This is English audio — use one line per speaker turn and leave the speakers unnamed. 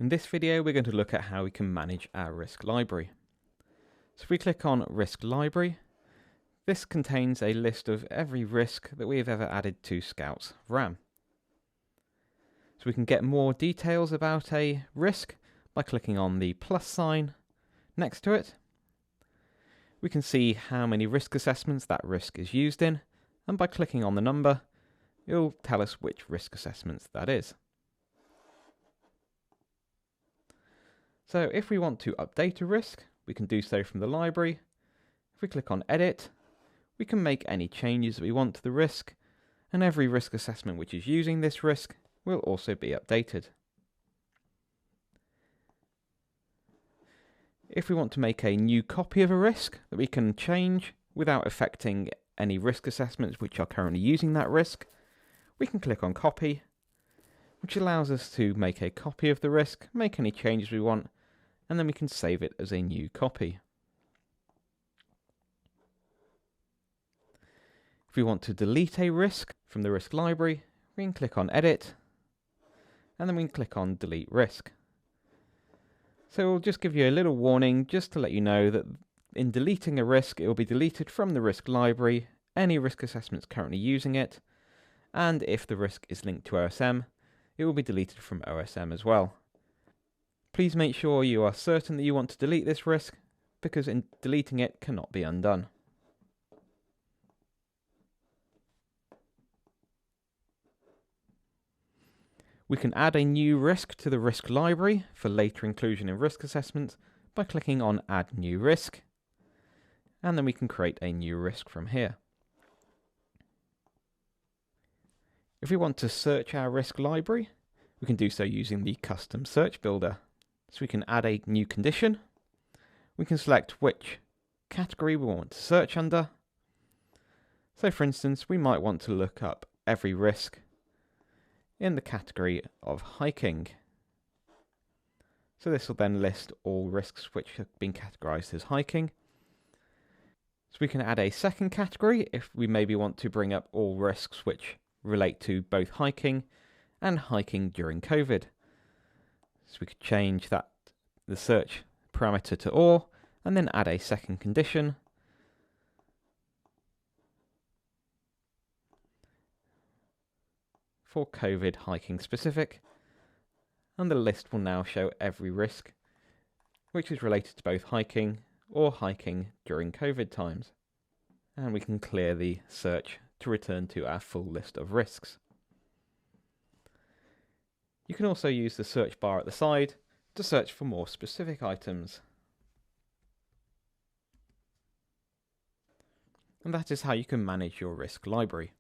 In this video we're going to look at how we can manage our risk library. So if we click on Risk Library, this contains a list of every risk that we have ever added to Scout's RAM. So we can get more details about a risk by clicking on the plus sign next to it. We can see how many risk assessments that risk is used in, and by clicking on the number, it'll tell us which risk assessments that is. So if we want to update a risk, we can do so from the library. If we click on Edit, we can make any changes that we want to the risk, and every risk assessment which is using this risk will also be updated. If we want to make a new copy of a risk that we can change without affecting any risk assessments which are currently using that risk, we can click on Copy, which allows us to make a copy of the risk, make any changes we want, and then we can save it as a new copy. If we want to delete a risk from the risk library, we can click on Edit, and then we can click on Delete Risk. So we'll just give you a little warning just to let you know that in deleting a risk, it will be deleted from the risk library, any risk assessments currently using it, and if the risk is linked to OSM, it will be deleted from OSM as well. Please make sure you are certain that you want to delete this risk, because in deleting it cannot be undone. We can add a new risk to the risk library for later inclusion in risk assessments by clicking on Add New Risk, and then we can create a new risk from here. If we want to search our risk library, we can do so using the custom search builder. So we can add a new condition, we can select which category we want to search under. So for instance, we might want to look up every risk in the category of hiking. So this will then list all risks which have been categorized as hiking. So we can add a second category if we maybe want to bring up all risks which relate to both hiking and hiking during COVID. So we could change that the search parameter to all, and then add a second condition. For COVID hiking specific, and the list will now show every risk which is related to both hiking or hiking during COVID times. And we can clear the search to return to our full list of risks. You can also use the search bar at the side to search for more specific items. And that is how you can manage your risk library.